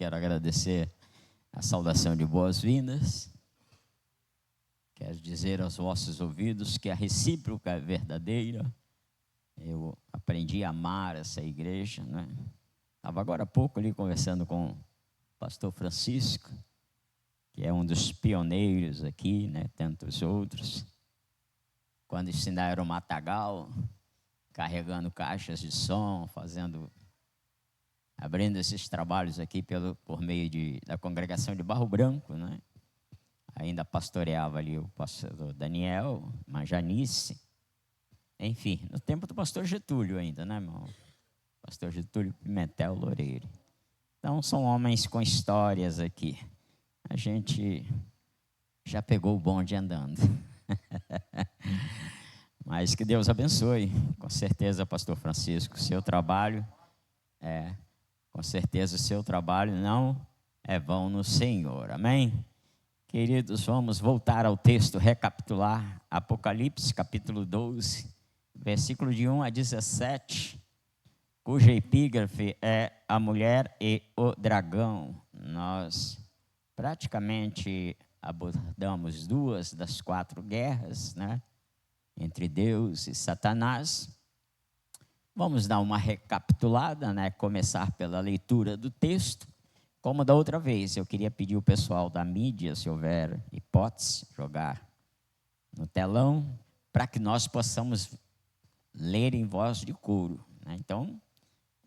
quero agradecer a saudação de boas-vindas. Quero dizer aos vossos ouvidos que a recíproca é verdadeira. Eu aprendi a amar essa igreja, né? Estava agora há pouco ali conversando com o pastor Francisco, que é um dos pioneiros aqui, né? Tantos outros. Quando isso ainda era o matagal, carregando caixas de som, abrindo esses trabalhos aqui por meio da congregação de Barro Branco, né? Ainda pastoreava ali o pastor Daniel, Manjanice, enfim, no tempo do pastor Getúlio ainda, né, irmão? Pastor Getúlio Pimentel Loureiro. Então, são homens com histórias aqui. A gente já pegou o bonde andando. Mas que Deus abençoe. Com certeza, pastor Francisco, seu trabalho com certeza o seu trabalho não é vão no Senhor. Amém? Queridos, vamos voltar ao texto, recapitular Apocalipse, capítulo 12, versículo de 1 a 17, cuja epígrafe é a mulher e o dragão. Nós praticamente abordamos 2 das 4 guerras, né, entre Deus e Satanás. Vamos dar uma recapitulada, né, começar pela leitura do texto. Como da outra vez, eu queria pedir o pessoal da mídia, se houver hipótese, jogar no telão, para que nós possamos ler em voz de coro, né? Então,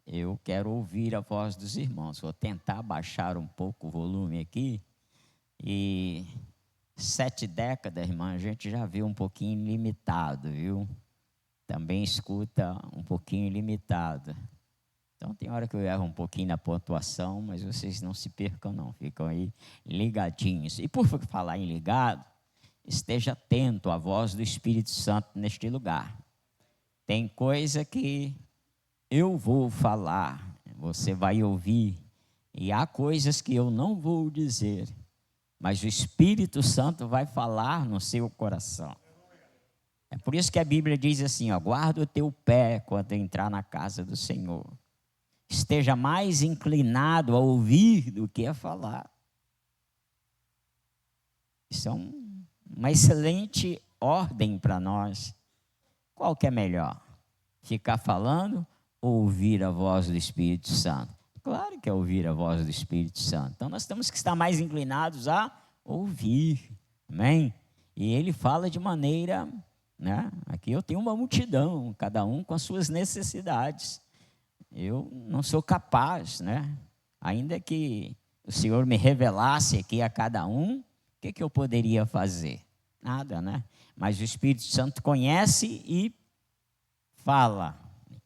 eu quero ouvir a voz dos irmãos. Vou tentar baixar um pouco o volume aqui. E 7 décadas, irmã, a gente já viu um pouquinho limitado, viu? Também escuta um pouquinho limitado. Então, tem hora que eu erro um pouquinho na pontuação, mas vocês não se percam, não. Ficam aí ligadinhos. E por falar em ligado, esteja atento à voz do Espírito Santo neste lugar. Tem coisa que eu vou falar, você vai ouvir, e há coisas que eu não vou dizer, mas o Espírito Santo vai falar no seu coração. É por isso que a Bíblia diz assim, ó, guarda o teu pé quando entrar na casa do Senhor. Esteja mais inclinado a ouvir do que a falar. Isso é uma excelente ordem para nós. Qual que é melhor? Ficar falando ou ouvir a voz do Espírito Santo? Claro que é ouvir a voz do Espírito Santo. Então, nós temos que estar mais inclinados a ouvir. Amém? E ele fala de maneira, né? Aqui eu tenho uma multidão, cada um com as suas necessidades. Eu não sou capaz, né? Ainda que o Senhor me revelasse aqui a cada um, o que eu poderia fazer? Nada, né? Mas o Espírito Santo conhece e fala.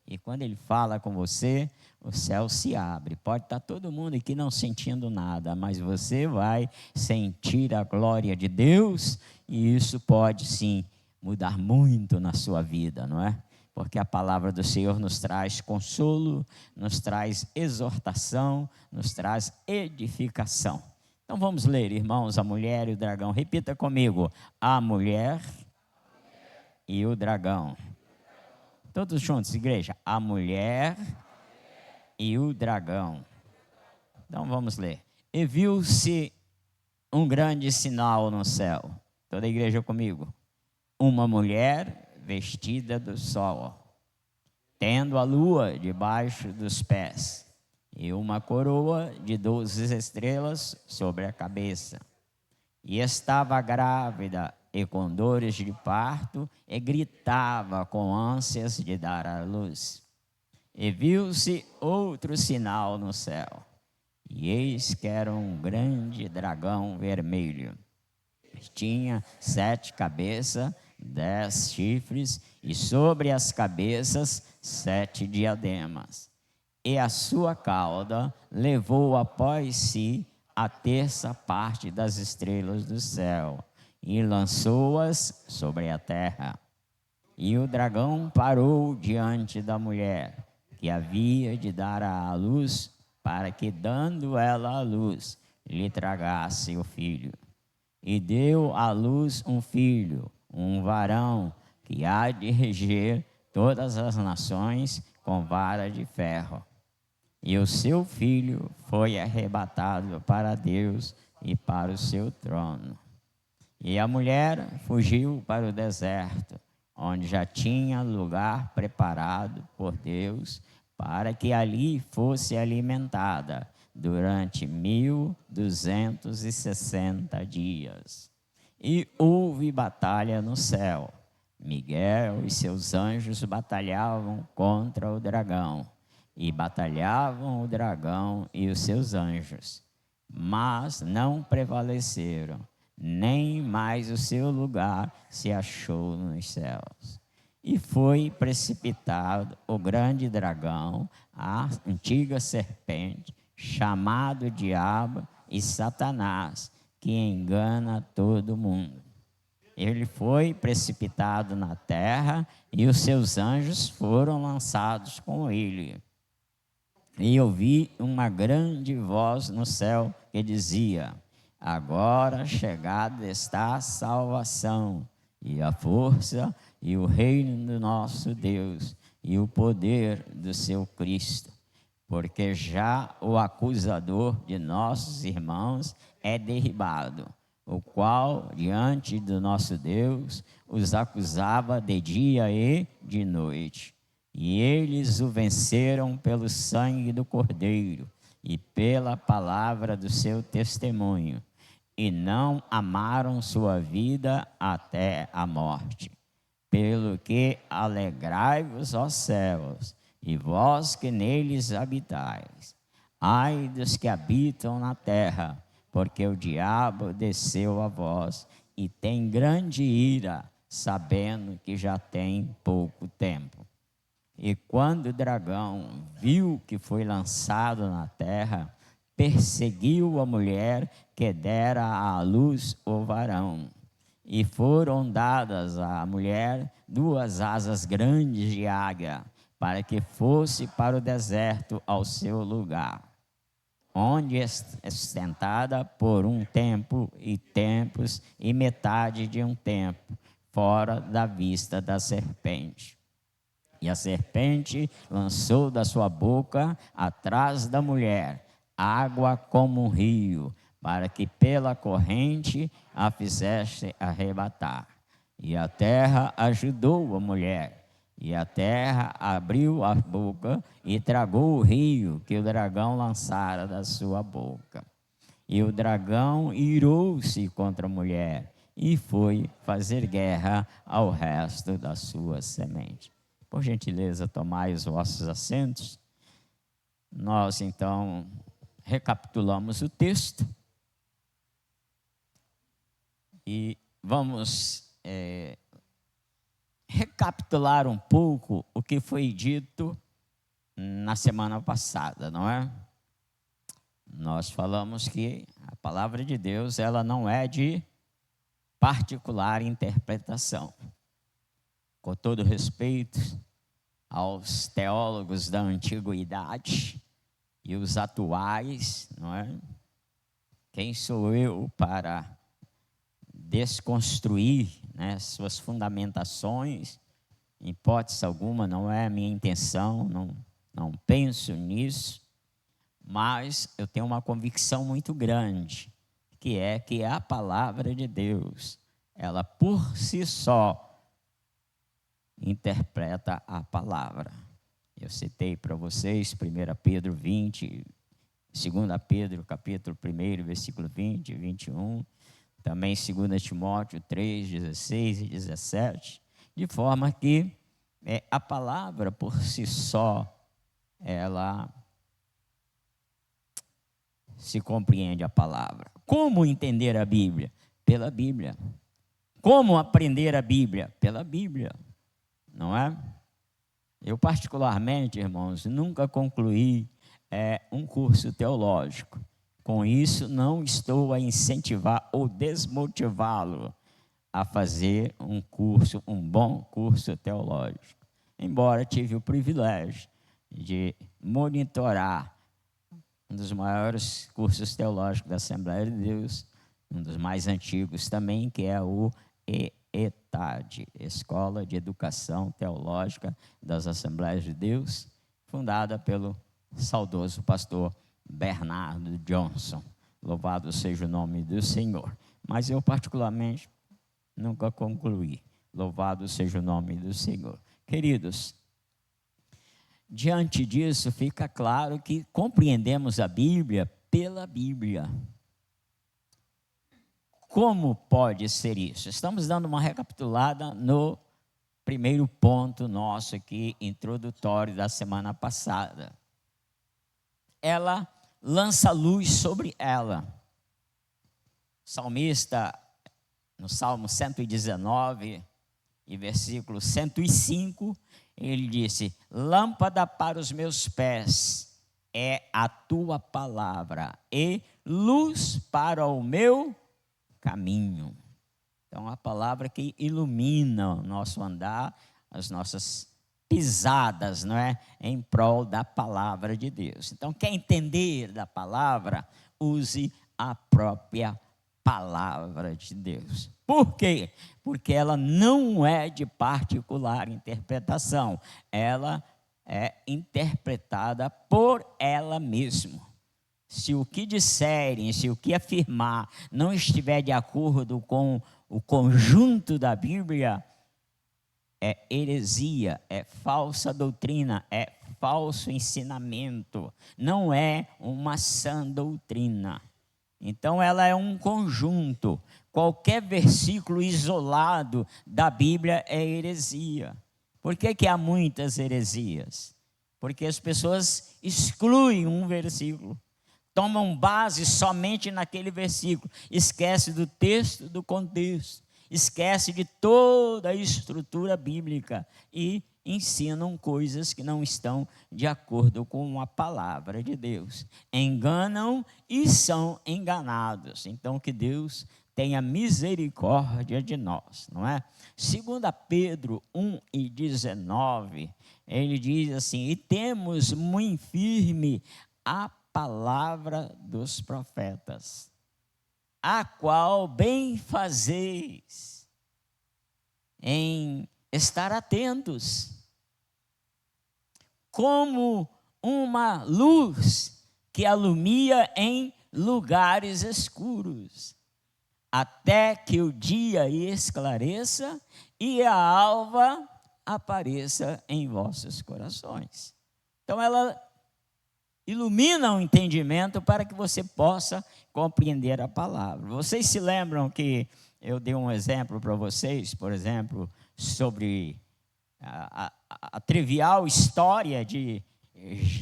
E quando ele fala com você, o céu se abre. Pode estar todo mundo aqui não sentindo nada, mas você vai sentir a glória de Deus e isso pode sim mudar muito na sua vida, não é? Porque a palavra do Senhor nos traz consolo, nos traz exortação, nos traz edificação. Então vamos ler, irmãos, a mulher e o dragão. Repita comigo, a mulher e o dragão. Todos juntos, igreja. A mulher e o dragão. Então vamos ler. E viu-se um grande sinal no céu. Toda a igreja comigo. Uma mulher vestida do sol, tendo a lua debaixo dos pés, e uma coroa de 12 estrelas sobre a cabeça. E estava grávida e com dores de parto, e gritava com ânsias de dar à luz. E viu-se outro sinal no céu, e eis que era um grande dragão vermelho. Tinha 7 cabeças, 10 chifres, e sobre as cabeças 7 diademas. E a sua cauda levou após si a 1/3 parte das estrelas do céu, e lançou-as sobre a terra. E o dragão parou diante da mulher, que havia de dar à luz, para que, dando ela à luz, lhe tragasse o filho. E deu à luz um filho, um varão, que há de reger todas as nações com vara de ferro. e o seu filho foi arrebatado para Deus e para o seu trono. E a mulher fugiu para o deserto, onde já tinha lugar preparado por Deus para que ali fosse alimentada durante 1260 dias. E houve batalha no céu. Miguel e seus anjos batalhavam contra o dragão, e batalhavam o dragão e os seus anjos, mas não prevaleceram, nem mais o seu lugar se achou nos céus. E foi precipitado o grande dragão, a antiga serpente, chamado Diabo e Satanás, que engana todo mundo. Ele foi precipitado na terra e os seus anjos foram lançados com ele. E ouvi uma grande voz no céu que dizia: agora chegada está a salvação, e a força, e o reino do nosso Deus, e o poder do seu Cristo. Porque já o acusador de nossos irmãos é derribado, o qual, diante do nosso Deus, os acusava de dia e de noite. E eles o venceram pelo sangue do Cordeiro e pela palavra do seu testemunho, e não amaram sua vida até a morte. Pelo que alegrai-vos, ó céus, e vós que neles habitais. Ai dos que habitam na terra, porque o diabo desceu a vós e tem grande ira, sabendo que já tem pouco tempo. E quando o dragão viu que foi lançado na terra, perseguiu a mulher que dera à luz o varão. E foram dadas à mulher 2 asas grandes de águia, para que fosse para o deserto ao seu lugar, onde é sustentada por um tempo e tempos e metade de um tempo, fora da vista da serpente. E a serpente lançou da sua boca atrás da mulher água como um rio, para que pela corrente a fizesse arrebatar. E a terra ajudou a mulher, e a terra abriu a boca e tragou o rio que o dragão lançara da sua boca. E o dragão irou-se contra a mulher e foi fazer guerra ao resto da sua semente. Por gentileza, tomai os vossos assentos. Nós, então, recapitulamos o texto e vamos recapitular um pouco o que foi dito na semana passada, não é? Nós falamos que a palavra de Deus, ela não é de particular interpretação. Com todo respeito aos teólogos da antiguidade e os atuais, não é? Quem sou eu para desconstruir, né, suas fundamentações? Em hipótese alguma, não é a minha intenção, não penso nisso, mas eu tenho uma convicção muito grande, que é que a palavra de Deus, ela por si só interpreta a palavra. Eu citei para vocês 1 Pedro 20, 2 Pedro capítulo 1, versículo 20 e 21, também 2 Timóteo 3, 16 e 17, de forma que a palavra por si só, ela se compreende a palavra. Como entender a Bíblia? Pela Bíblia. Como aprender a Bíblia? Pela Bíblia, não é? Eu particularmente, irmãos, nunca concluí um curso teológico. Com isso, não estou a incentivar ou desmotivá-lo a fazer um bom curso teológico. Embora tive o privilégio de monitorar um dos maiores cursos teológicos da Assembleia de Deus, um dos mais antigos também, que é o ETAD, Escola de Educação Teológica das Assembleias de Deus, fundada pelo saudoso pastor Bernardo Johnson. Louvado seja o nome do Senhor. Mas eu, particularmente, nunca concluí. Louvado seja o nome do Senhor. Queridos, diante disso, fica claro que compreendemos a Bíblia pela Bíblia. Como pode ser isso? Estamos dando uma recapitulada no primeiro ponto nosso aqui, introdutório da semana passada. Ela lança luz sobre ela. O salmista, no Salmo 119, e versículo 105, ele disse: lâmpada para os meus pés é a tua palavra e luz para o meu caminho. Então, a palavra que ilumina o nosso andar, as nossas pisadas, não é? Em prol da palavra de Deus. Então, quer entender da palavra? Use a própria palavra de Deus. Por quê? Porque ela não é de particular interpretação. Ela é interpretada por ela mesma. Se o que disserem, se o que afirmar não estiver de acordo com o conjunto da Bíblia, é heresia, é falsa doutrina, é falso ensinamento, não é uma sã doutrina. Então ela é um conjunto. Qualquer versículo isolado da Bíblia é heresia. Por que há muitas heresias? Porque as pessoas excluem um versículo, tomam base somente naquele versículo, esquece do texto, do contexto, esquece de toda a estrutura bíblica e ensinam coisas que não estão de acordo com a palavra de Deus. Enganam e são enganados. Então, que Deus tenha misericórdia de nós, não é? 2 Pedro 1:19, ele diz assim: e temos muito firme a palavra dos profetas, a qual bem fazeis em estar atentos, como uma luz que alumia em lugares escuros, até que o dia esclareça e a alva apareça em vossos corações. Então ela ilumina o entendimento para que você possa compreender a palavra. Vocês se lembram que eu dei um exemplo para vocês, por exemplo, sobre a trivial história de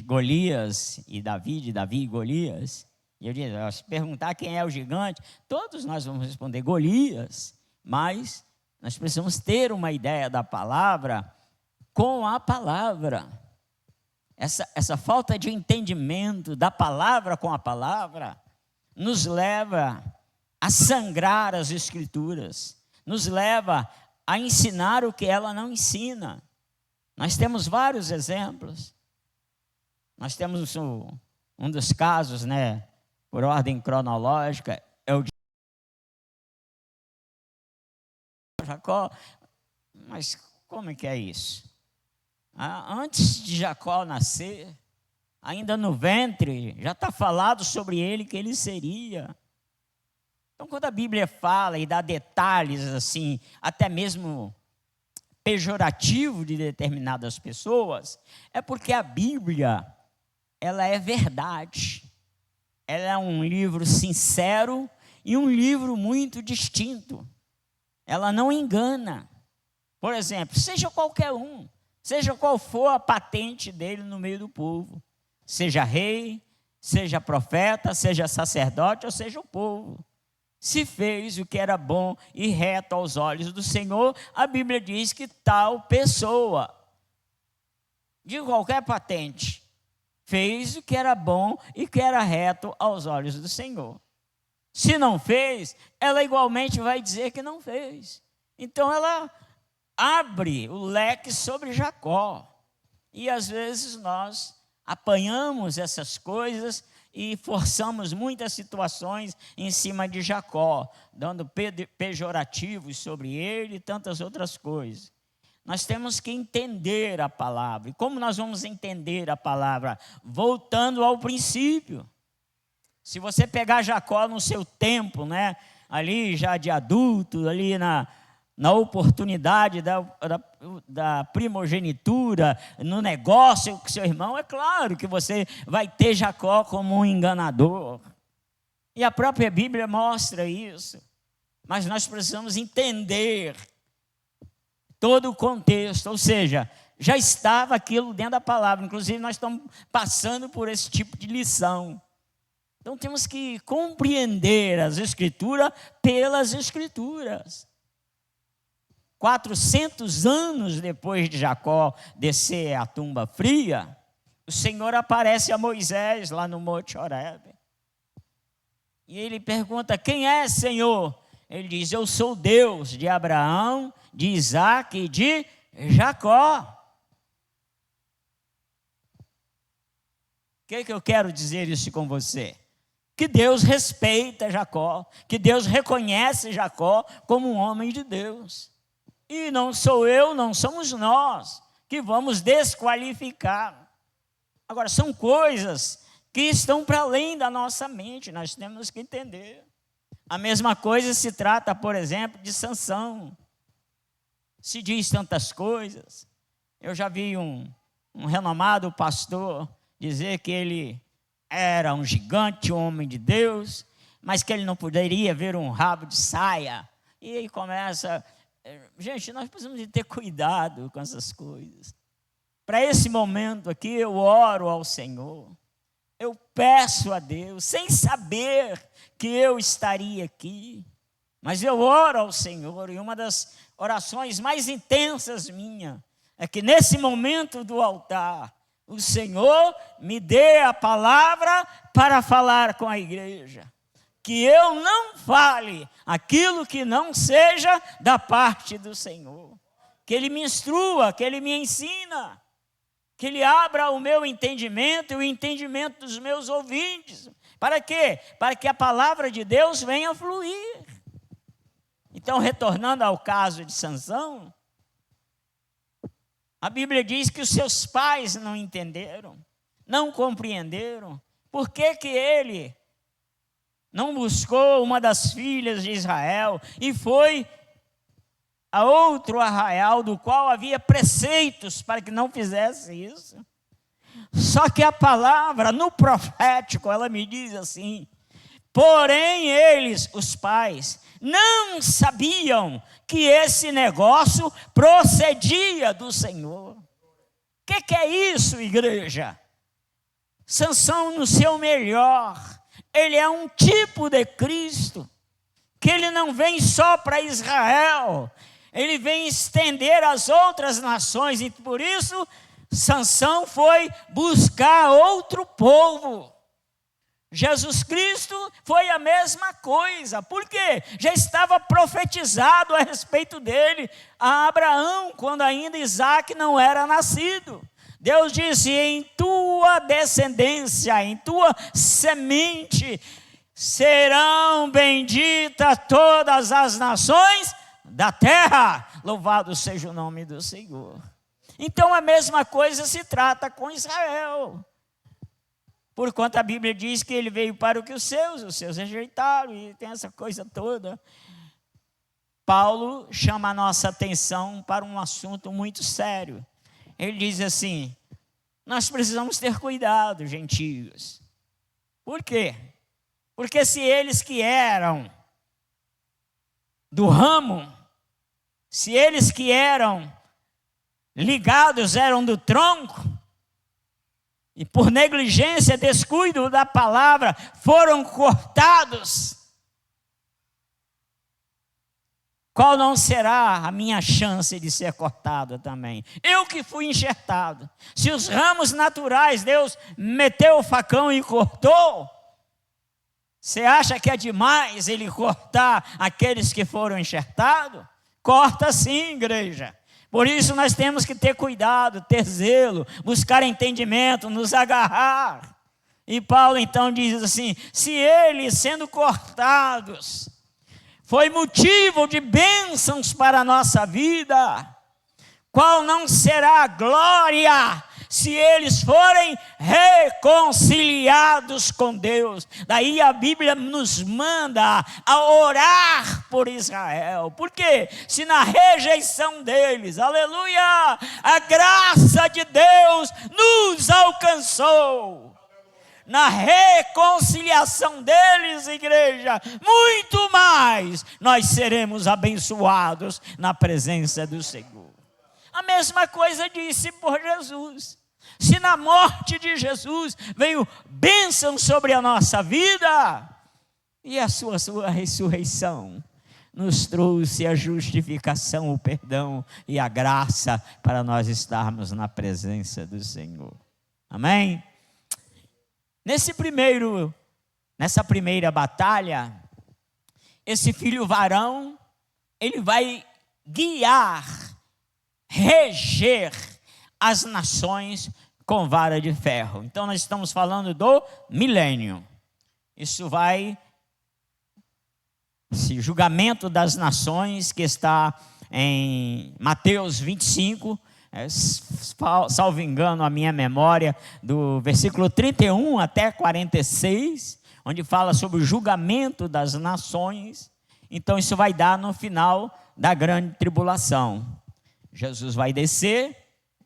Golias e Davi, de Davi e Golias? E eu disse, se perguntar quem é o gigante, todos nós vamos responder Golias, mas nós precisamos ter uma ideia da palavra com a palavra. Essa falta de entendimento da palavra com a palavra nos leva a sangrar as Escrituras, nos leva a ensinar o que ela não ensina. Nós temos vários exemplos. Nós temos um dos casos, né, por ordem cronológica, é o de Jacó. Mas como é que é isso? Antes de Jacó nascer, ainda no ventre, já está falado sobre ele que ele seria. Então, quando a Bíblia fala e dá detalhes assim, até mesmo pejorativo de determinadas pessoas, é porque a Bíblia, ela é verdade. Ela é um livro sincero e um livro muito distinto. Ela não engana. Por exemplo, seja qualquer um, seja qual for a patente dele no meio do povo, seja rei, seja profeta, seja sacerdote ou seja o povo, se fez o que era bom e reto aos olhos do Senhor, a Bíblia diz que tal pessoa, de qualquer patente, fez o que era bom e que era reto aos olhos do Senhor. Se não fez, ela igualmente vai dizer que não fez. Então ela abre o leque sobre Jacó. E às vezes nós apanhamos essas coisas e forçamos muitas situações em cima de Jacó, dando pejorativos sobre ele e tantas outras coisas. Nós temos que entender a palavra. E como nós vamos entender a palavra? Voltando ao princípio. Se você pegar Jacó no seu tempo, né, ali já de adulto, ali na oportunidade da primogenitura, no negócio com seu irmão, é claro que você vai ter Jacó como um enganador. E a própria Bíblia mostra isso. Mas nós precisamos entender todo o contexto, ou seja, já estava aquilo dentro da palavra. Inclusive nós estamos passando por esse tipo de lição. Então temos que compreender as Escrituras pelas Escrituras. 400 anos depois de Jacó descer à tumba fria, o Senhor aparece a Moisés lá no Monte Horebe. E ele pergunta: quem é, Senhor? Ele diz: eu sou Deus de Abraão, de Isaque e de Jacó. O que eu quero dizer isso com você? Que Deus respeita Jacó, que Deus reconhece Jacó como um homem de Deus. E não sou eu, não somos nós que vamos desqualificar. Agora, são coisas que estão para além da nossa mente, nós temos que entender. A mesma coisa se trata, por exemplo, de Sansão. Se diz tantas coisas. Eu já vi um renomado pastor dizer que ele era um gigante, um homem de Deus, mas que ele não poderia ver um rabo de saia. E aí começa... Gente, nós precisamos de ter cuidado com essas coisas. Para esse momento aqui, eu oro ao Senhor. Eu peço a Deus, sem saber que eu estaria aqui. Mas eu oro ao Senhor, e uma das orações mais intensas minha é que nesse momento do altar, o Senhor me dê a palavra para falar com a igreja. Que eu não fale aquilo que não seja da parte do Senhor. Que Ele me instrua, que Ele me ensina. Que Ele abra o meu entendimento e o entendimento dos meus ouvintes. Para quê? Para que a palavra de Deus venha fluir. Então, retornando ao caso de Sansão, a Bíblia diz que os seus pais não entenderam, não compreenderam. Por que que ele não buscou uma das filhas de Israel e foi a outro arraial do qual havia preceitos para que não fizesse isso? Só que a palavra no profético, ela me diz assim: porém eles, os pais, não sabiam que esse negócio procedia do Senhor. O que é isso, igreja? Sansão no seu melhor, ele é um tipo de Cristo, que ele não vem só para Israel, ele vem estender às outras nações, e por isso Sansão foi buscar outro povo. Jesus Cristo foi a mesma coisa. Por quê? Já estava profetizado a respeito dele a Abraão, quando ainda Isaque não era nascido. Deus disse: em tua descendência, em tua semente, serão benditas todas as nações da terra. Louvado seja o nome do Senhor. Então a mesma coisa se trata com Israel. Porquanto a Bíblia diz que ele veio para o que os seus rejeitaram, e tem essa coisa toda. Paulo chama a nossa atenção para um assunto muito sério. Ele diz assim: nós precisamos ter cuidado, gentios. Por quê? Porque se eles que eram do ramo, se eles que eram ligados eram do tronco, e por negligência, descuido da palavra, foram cortados, qual não será a minha chance de ser cortado também? Eu que fui enxertado. Se os ramos naturais, Deus meteu o facão e cortou, você acha que é demais Ele cortar aqueles que foram enxertados? Corta sim, igreja. Por isso nós temos que ter cuidado, ter zelo, buscar entendimento, nos agarrar. E Paulo então diz assim: se eles sendo cortados foi motivo de bênçãos para a nossa vida, qual não será a glória se eles forem reconciliados com Deus. Daí a Bíblia nos manda a orar por Israel. Por quê? Se na rejeição deles, aleluia, a graça de Deus nos alcançou. Na reconciliação deles, igreja, muito mais nós seremos abençoados na presença do Senhor. A mesma coisa disse por Jesus. Se na morte de Jesus veio bênção sobre a nossa vida, e a sua ressurreição nos trouxe a justificação, o perdão e a graça para nós estarmos na presença do Senhor. Amém? Nessa primeira batalha, esse filho varão, ele vai guiar, reger as nações com vara de ferro. Então nós estamos falando do milênio. Isso vai, esse julgamento das nações que está em Mateus 25, salvo engano a minha memória, do versículo 31 até 46, onde fala sobre o julgamento das nações. Então isso vai dar no final da grande tribulação. Jesus vai descer,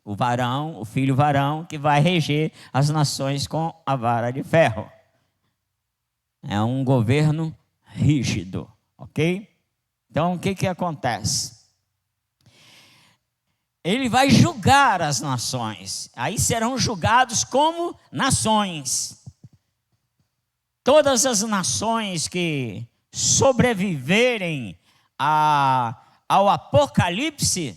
o varão, o filho varão, que vai reger as nações com a vara de ferro. É um governo rígido, ok? Então o que acontece? Ele vai julgar as nações, aí serão julgados como nações. Todas as nações que sobreviverem ao Apocalipse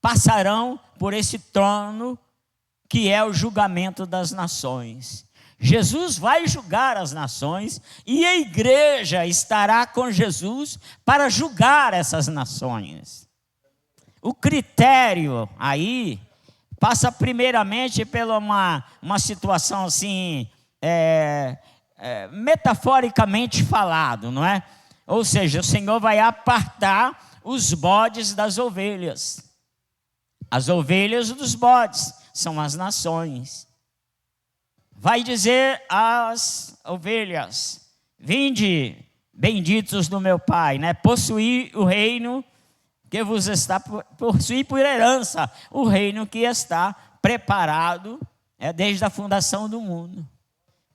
passarão por esse trono que é o julgamento das nações. Jesus vai julgar as nações e a igreja estará com Jesus para julgar essas nações. O critério aí passa primeiramente pela uma situação assim, metaforicamente falado, não é? Ou seja, o Senhor vai apartar os bodes das ovelhas. As ovelhas dos bodes são as nações. Vai dizer às ovelhas: vinde, benditos do meu Pai, né? Possuí o reino que vos está possuir por herança, o reino que está preparado desde a fundação do mundo.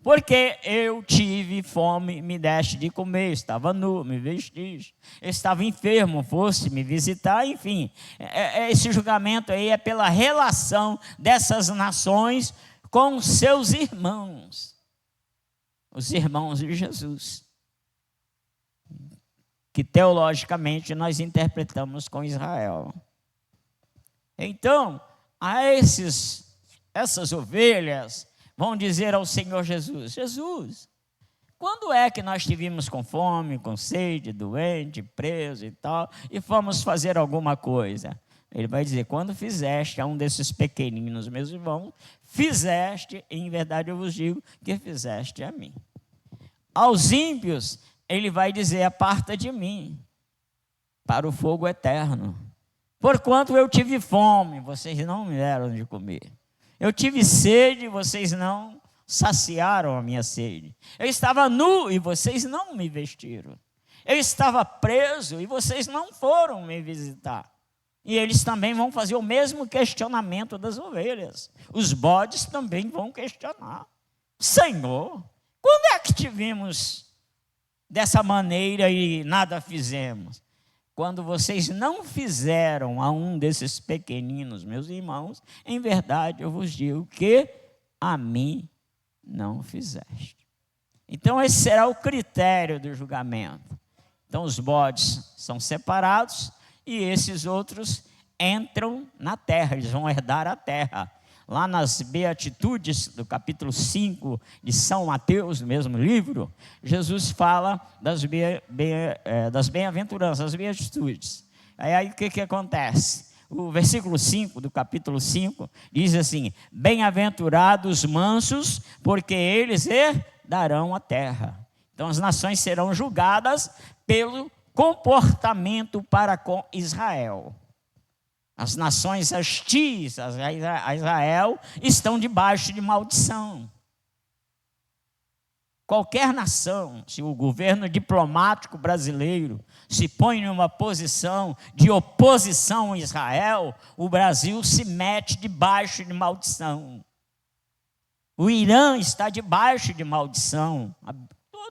Porque eu tive fome, me deste de comer, estava nu, me vestiste, estava enfermo, foste me visitar, enfim. Esse julgamento aí é pela relação dessas nações com seus irmãos, os irmãos de Jesus, que teologicamente nós interpretamos com Israel. Então, essas ovelhas vão dizer ao Senhor Jesus: Jesus, quando é que nós estivemos com fome, com sede, doente, preso e tal, e fomos fazer alguma coisa? Ele vai dizer: quando fizeste a um desses pequeninos, meus irmãos, fizeste, em verdade eu vos digo, que fizeste a mim. Aos ímpios, ele vai dizer: aparta de mim para o fogo eterno. Porquanto eu tive fome, vocês não me deram de comer. Eu tive sede, vocês não saciaram a minha sede. Eu estava nu e vocês não me vestiram. Eu estava preso e vocês não foram me visitar. E eles também vão fazer o mesmo questionamento das ovelhas. Os bodes também vão questionar: Senhor, quando é que te vimos dessa maneira e nada fizemos? Quando vocês não fizeram a um desses pequeninos, meus irmãos, em verdade eu vos digo que a mim não fizeste. Então esse será o critério do julgamento. Então os bodes são separados e esses outros entram na terra, eles vão herdar a terra. Lá nas Beatitudes, do capítulo 5 de São Mateus, no mesmo livro, Jesus fala das bem-aventuranças, das Beatitudes. Aí o que acontece? O versículo 5 do capítulo 5 diz assim: bem-aventurados os mansos, porque eles herdarão a terra. Então as nações serão julgadas pelo comportamento para com Israel. As nações hostis a Israel estão debaixo de maldição. Qualquer nação, se o governo diplomático brasileiro se põe numa posição de oposição a Israel, o Brasil se mete debaixo de maldição. O Irã está debaixo de maldição.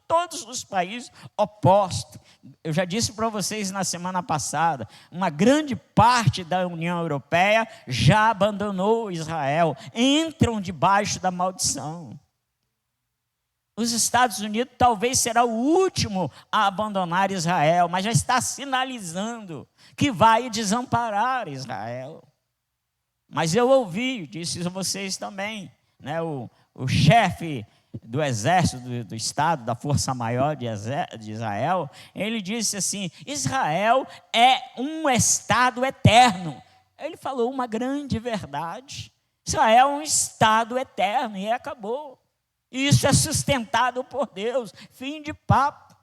Todos os países opostos. Eu já disse para vocês na semana passada, uma grande parte da União Europeia já abandonou Israel, entram debaixo da maldição. Os Estados Unidos talvez será o último a abandonar Israel, mas já está sinalizando que vai desamparar Israel. Mas eu ouvi, disse a vocês também, né, o chefe do exército do Estado, da Força Maior de Israel, ele disse assim: Israel é um Estado eterno. Ele falou uma grande verdade. Israel é um Estado eterno e acabou. Isso é sustentado por Deus. Fim de papo.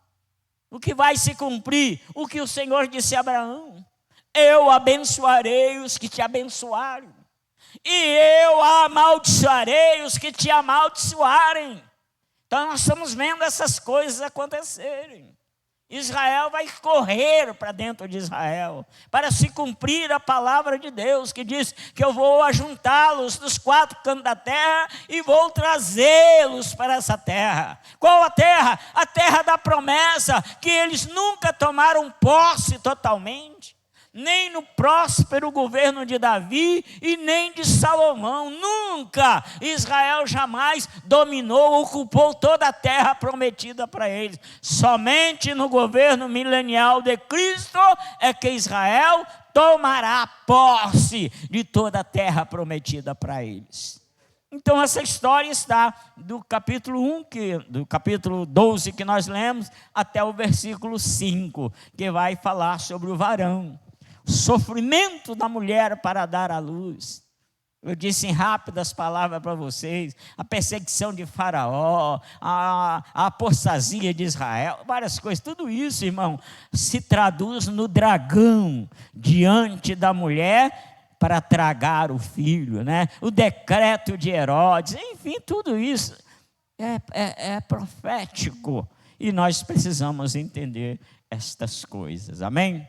O que vai se cumprir? O que o Senhor disse a Abraão: eu abençoarei os que te abençoarem, e eu amaldiçoarei os que te amaldiçoarem. Então nós estamos vendo essas coisas acontecerem. Israel vai correr para dentro de Israel, para se cumprir a palavra de Deus, que diz que eu vou ajuntá-los dos quatro cantos da terra e vou trazê-los para essa terra. Qual a terra? A terra da promessa, que eles nunca tomaram posse totalmente, nem no próspero governo de Davi e nem de Salomão. Nunca Israel jamais dominou, ocupou toda a terra prometida para eles. Somente no governo milenial de Cristo é que Israel tomará posse de toda a terra prometida para eles. Então essa história está do capítulo 1, do capítulo 12 que nós lemos, até o versículo 5, que vai falar sobre o varão. Sofrimento da mulher para dar à luz. Eu disse em rápidas palavras para vocês: a perseguição de Faraó, a apostasia de Israel, várias coisas. Tudo isso, irmão, se traduz no dragão diante da mulher para tragar o filho, né? O decreto de Herodes, enfim, tudo isso é profético. E nós precisamos entender estas coisas, amém?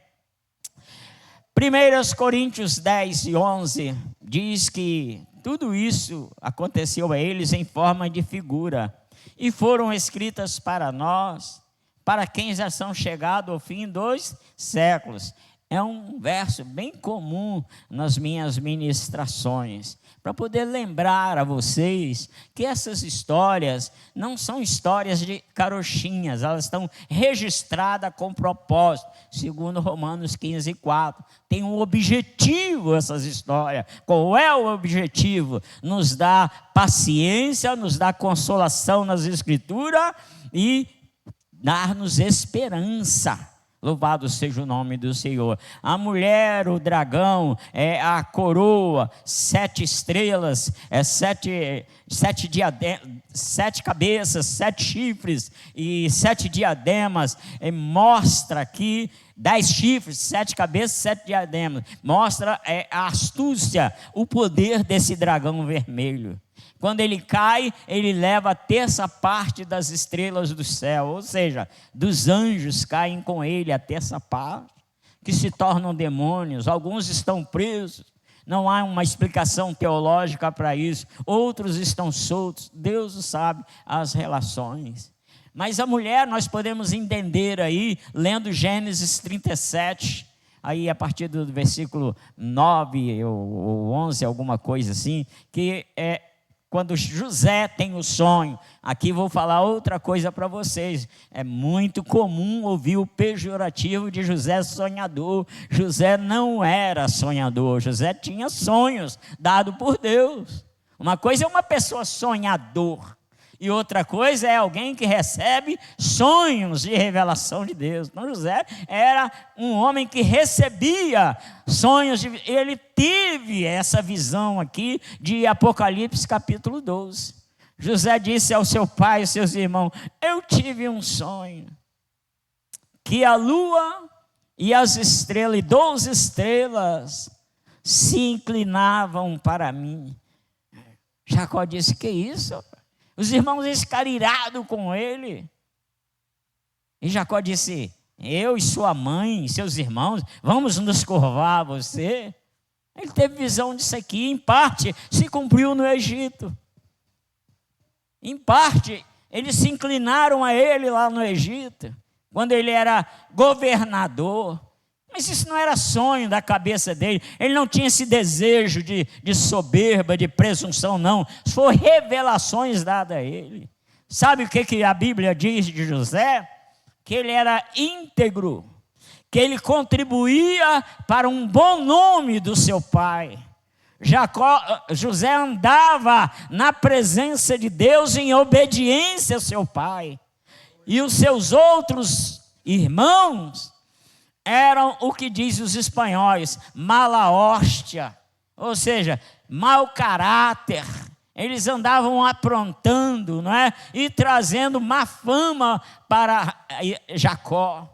1 Coríntios 10 e 11 diz que tudo isso aconteceu a eles em forma de figura, e foram escritas para nós, para quem já são chegados ao fim dos séculos. É um verso bem comum nas minhas ministrações, para poder lembrar a vocês que essas histórias não são histórias de carochinhas, elas estão registradas com propósito, segundo Romanos 15:4. Tem um objetivo essas histórias. Qual é o objetivo? Nos dá paciência, nos dá consolação nas Escrituras e dar-nos esperança. Louvado seja o nome do Senhor. A mulher, o dragão, a coroa, 7 estrelas, 7 cabeças, 7 chifres e 7 diademas. Mostra aqui 10 chifres, 7 cabeças, 7 diademas. Mostra a astúcia, o poder desse dragão vermelho. Quando ele cai, ele leva a terça parte das estrelas do céu, ou seja, dos anjos caem com ele a terça parte, que se tornam demônios. Alguns estão presos, não há uma explicação teológica para isso. Outros estão soltos, Deus sabe as relações. Mas a mulher, nós podemos entender aí, lendo Gênesis 37, aí a partir do versículo 9 ou 11, alguma coisa assim, que quando José tem o sonho. Aqui vou falar outra coisa para vocês. É muito comum ouvir o pejorativo de José sonhador. José não era sonhador. José tinha sonhos dados por Deus. Uma coisa é uma pessoa sonhador, e outra coisa é alguém que recebe sonhos de revelação de Deus. Então José era um homem que recebia sonhos, ele teve essa visão aqui de Apocalipse capítulo 12. José disse ao seu pai e seus irmãos: eu tive um sonho, que a lua e as estrelas, e 12 estrelas, se inclinavam para mim. Jacó disse: que isso? Os irmãos ficaram irados com ele. E Jacó disse: eu e sua mãe, seus irmãos, vamos nos curvar a você? Ele teve visão disso aqui. Em parte se cumpriu no Egito. Em parte eles se inclinaram a ele lá no Egito, quando ele era governador. Mas isso não era sonho da cabeça dele. Ele não tinha esse desejo de soberba, de presunção, não. Foram revelações dadas a ele. Sabe o que a Bíblia diz de José? Que ele era íntegro, que ele contribuía para um bom nome do seu pai. José andava na presença de Deus em obediência ao seu pai. E os seus outros irmãos eram o que diz os espanhóis, mala hóstia, ou seja, mau caráter. Eles andavam aprontando, não é? E trazendo má fama para Jacó,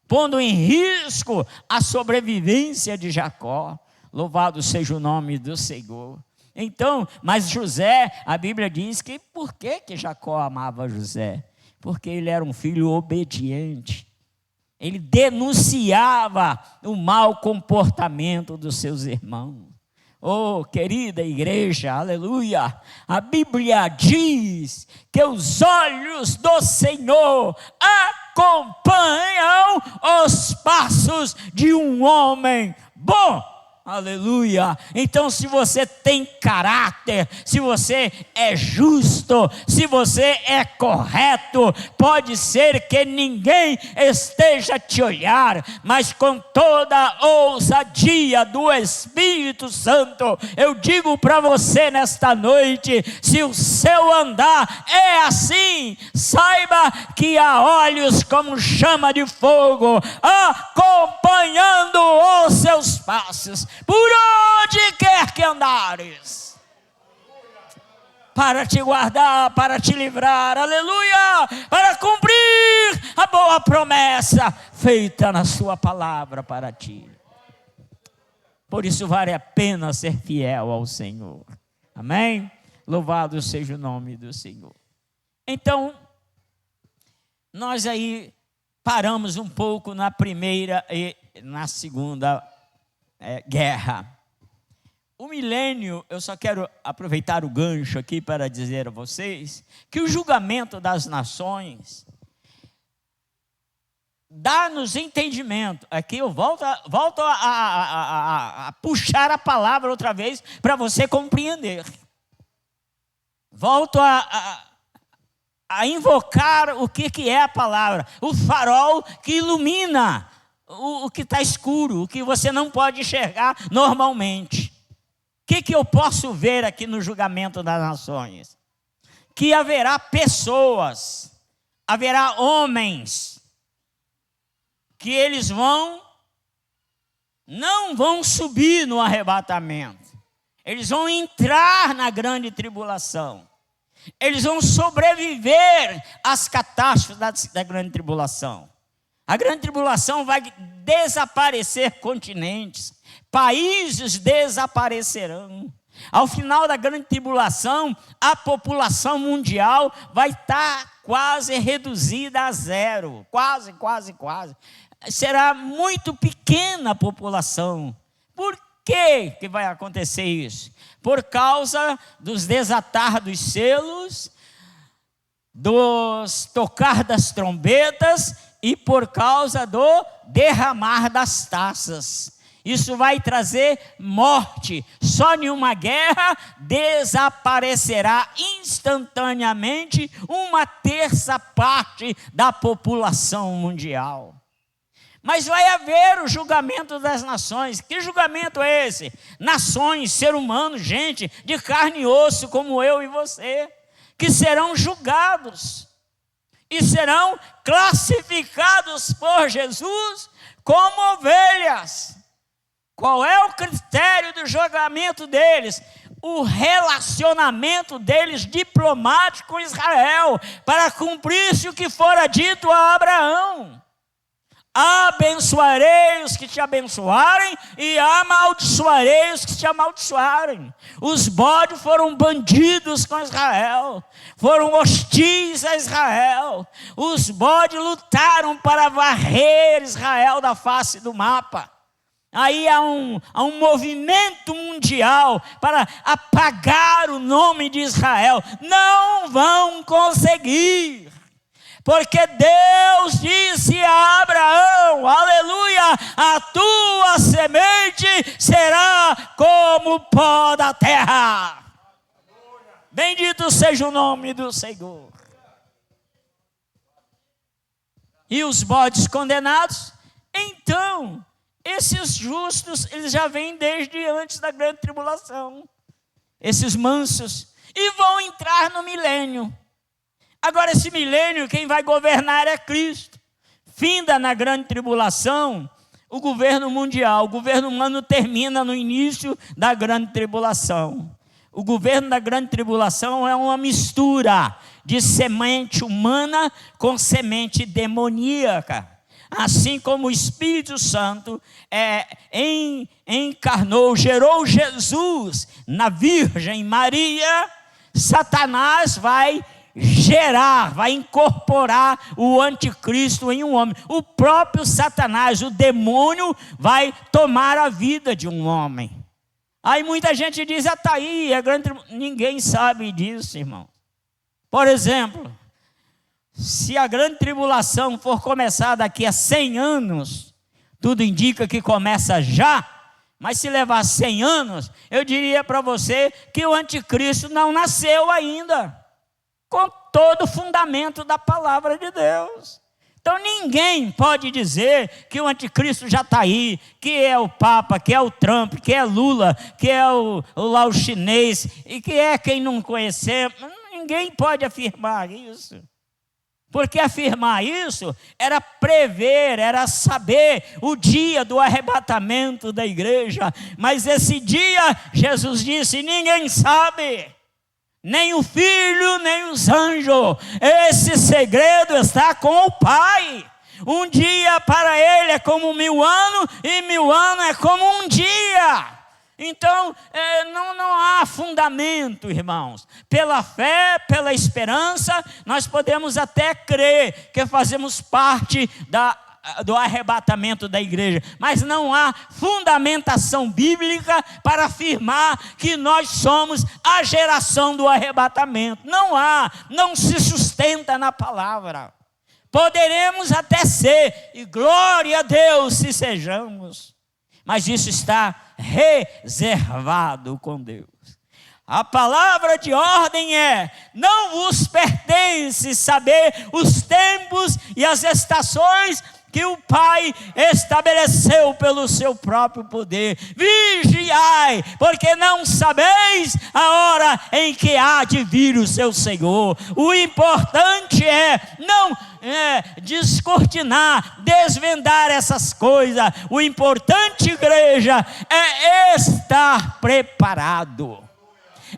pondo em risco a sobrevivência de Jacó. Louvado seja o nome do Senhor. Então, mas José, a Bíblia diz que por que Jacó amava José? Porque ele era um filho obediente. Ele denunciava o mau comportamento dos seus irmãos. Oh, querida igreja, aleluia. A Bíblia diz que os olhos do Senhor acompanham os passos de um homem bom. Aleluia. Então, se você tem caráter, se você é justo, se você é correto, pode ser que ninguém esteja a te olhar, mas com toda a ousadia do Espírito Santo, eu digo para você nesta noite: se o seu andar é assim, saiba que há olhos como chama de fogo acompanhando os seus passos, por onde quer que andares, para te guardar, para te livrar, aleluia, para cumprir a boa promessa feita na sua palavra para ti. Por isso vale a pena ser fiel ao Senhor, amém? Louvado seja o nome do Senhor. Então, nós aí paramos um pouco na primeira e na segunda guerra. O milênio, eu só quero aproveitar o gancho aqui para dizer a vocês que o julgamento das nações dá-nos entendimento. Aqui eu volto a puxar a palavra outra vez para você compreender. Volto a invocar o que é a palavra, o farol que ilumina o que está escuro, o que você não pode enxergar normalmente. O que eu posso ver aqui no julgamento das nações? Que haverá pessoas, haverá homens, que eles não vão subir no arrebatamento. Eles vão entrar na grande tribulação. Eles vão sobreviver às catástrofes da grande tribulação. A grande tribulação vai desaparecer continentes, países desaparecerão. Ao final da grande tribulação, a população mundial vai estar quase reduzida a zero. Quase. Será muito pequena a população. Por que vai acontecer isso? Por causa dos desatar dos selos, dos tocar das trombetas e por causa do derramar das taças. Isso vai trazer morte. Só em uma guerra desaparecerá instantaneamente 1/3 da população mundial. Mas vai haver o julgamento das nações. Que julgamento é esse? Nações, ser humano, gente de carne e osso como eu e você, que serão julgados e serão classificados por Jesus como ovelhas. Qual é o critério do julgamento deles? O relacionamento deles diplomático com Israel, para cumprir-se o que fora dito a Abraão. Abençoarei os que te abençoarem e amaldiçoarei os que te amaldiçoarem. Os bodes foram bandidos com Israel, foram hostis a Israel. Os bodes lutaram para varrer Israel da face do mapa. Aí há um movimento mundial para apagar o nome de Israel. Não vão conseguir. Porque Deus disse a Abraão, aleluia, a tua semente será como o pó da terra. Bendito seja o nome do Senhor. E os bodes condenados? Então, esses justos, eles já vêm desde antes da grande tribulação. Esses mansos. E vão entrar no milênio. Agora, esse milênio, quem vai governar é Cristo. Finda na grande tribulação o governo mundial. O governo humano termina no início da grande tribulação. O governo da grande tribulação é uma mistura de semente humana com semente demoníaca. Assim como o Espírito Santo encarnou, gerou Jesus na Virgem Maria, Satanás vai incorporar o anticristo em um homem. O próprio Satanás, o demônio, vai tomar a vida de um homem. Aí muita gente diz, está aí, ninguém sabe disso, irmão. Por exemplo, se a grande tribulação for começar daqui a 100 anos, tudo indica que começa já, mas se levar 100 anos, eu diria para você que o anticristo não nasceu ainda, com todo o fundamento da palavra de Deus. Então ninguém pode dizer que o anticristo já está aí, que é o Papa, que é o Trump, que é Lula, que é o chinês, e que é quem não conhecer. Ninguém pode afirmar isso. Porque afirmar isso era prever, era saber o dia do arrebatamento da igreja. Mas esse dia, Jesus disse, ninguém sabe. Nem o Filho, nem os anjos. Esse segredo está com o Pai. Um dia para ele é como 1000 anos, e 1000 anos é como um dia. Então, não há fundamento, irmãos. Pela fé, pela esperança, nós podemos até crer que fazemos parte do arrebatamento da igreja, mas não há fundamentação bíblica para afirmar que nós somos a geração do arrebatamento. Não se sustenta na palavra. Poderemos até ser, e glória a Deus se sejamos, mas isso está reservado com Deus. A palavra de ordem é: não vos pertence saber os tempos e as estações que o Pai estabeleceu pelo seu próprio poder. Vigiai, porque não sabeis a hora em que há de vir o seu Senhor. O importante é não descortinar, desvendar essas coisas. O importante, igreja, é estar preparado.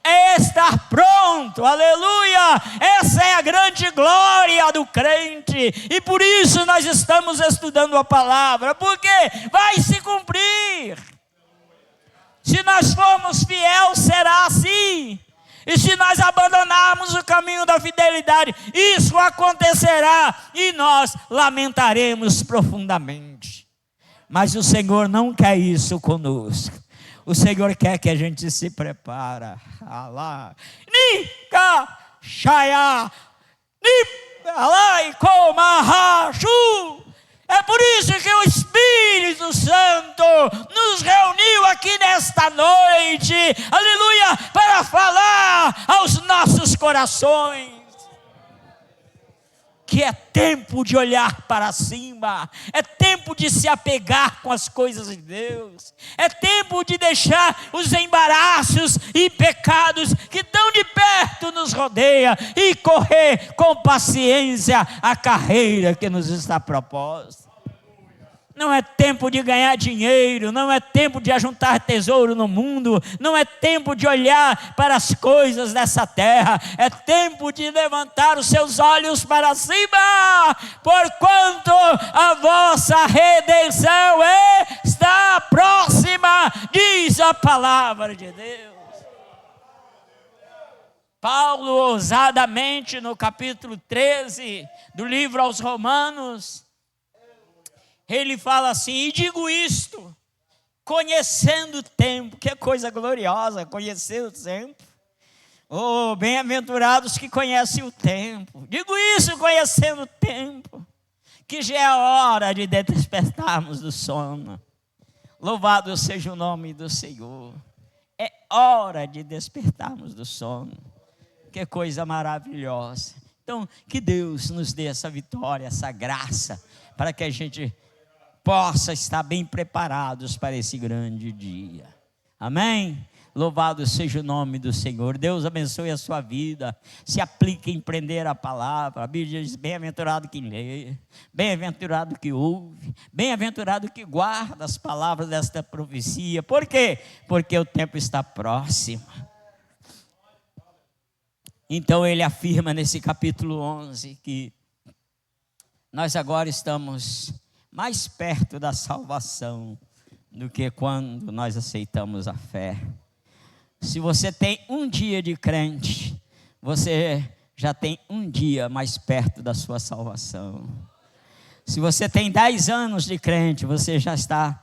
É estar pronto, aleluia. Essa é a grande glória do crente, e por isso nós estamos estudando a palavra, porque vai se cumprir. Se nós formos fiéis, será assim. E se nós abandonarmos o caminho da fidelidade, isso acontecerá e nós lamentaremos profundamente. Mas o Senhor não quer isso conosco. O Senhor quer que a gente se prepare. Nika Shaya Nikalai Komahachu. É por isso que o Espírito Santo nos reuniu aqui nesta noite, aleluia, para falar aos nossos corações que é tempo de olhar para cima, é tempo de se apegar com as coisas de Deus, é tempo de deixar os embaraços e pecados que tão de perto nos rodeia e correr com paciência a carreira que nos está proposta. Não é tempo de ganhar dinheiro, não é tempo de ajuntar tesouro no mundo, não é tempo de olhar para as coisas dessa terra, é tempo de levantar os seus olhos para cima, porquanto a vossa redenção está próxima, diz a palavra de Deus. Paulo, ousadamente, no capítulo 13 do livro aos Romanos, ele fala assim: e digo isto, conhecendo o tempo. Que coisa gloriosa, conhecer o tempo. Oh, bem-aventurados que conhecem o tempo. Digo isso conhecendo o tempo, que já é a hora de despertarmos do sono. Louvado seja o nome do Senhor. É hora de despertarmos do sono. Que coisa maravilhosa. Então, que Deus nos dê essa vitória, essa graça, para que a gente possa estar bem preparados para esse grande dia. Amém? Louvado seja o nome do Senhor. Deus abençoe a sua vida. Se aplique em prender a palavra. A Bíblia diz: bem-aventurado quem lê, bem-aventurado que ouve, bem-aventurado que guarda as palavras desta profecia. Por quê? Porque o tempo está próximo. Então ele afirma nesse capítulo 11 que nós agora estamos mais perto da salvação do que quando nós aceitamos a fé. Se você tem um dia de crente, você já tem um dia mais perto da sua salvação. Se você tem 10 anos de crente, você já está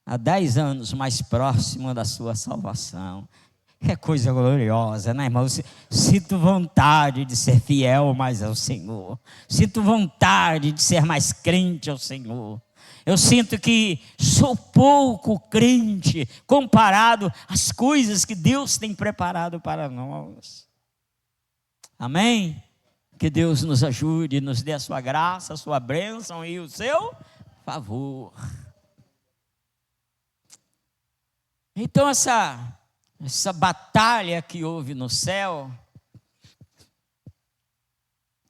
há 10 anos mais próximo da sua salvação. É coisa gloriosa, né, irmão? Sinto vontade de ser fiel mais ao Senhor. Sinto vontade de ser mais crente ao Senhor. Eu sinto que sou pouco crente comparado às coisas que Deus tem preparado para nós. Amém? Que Deus nos ajude, nos dê a sua graça, a sua bênção e o seu favor. Então essa batalha que houve no céu,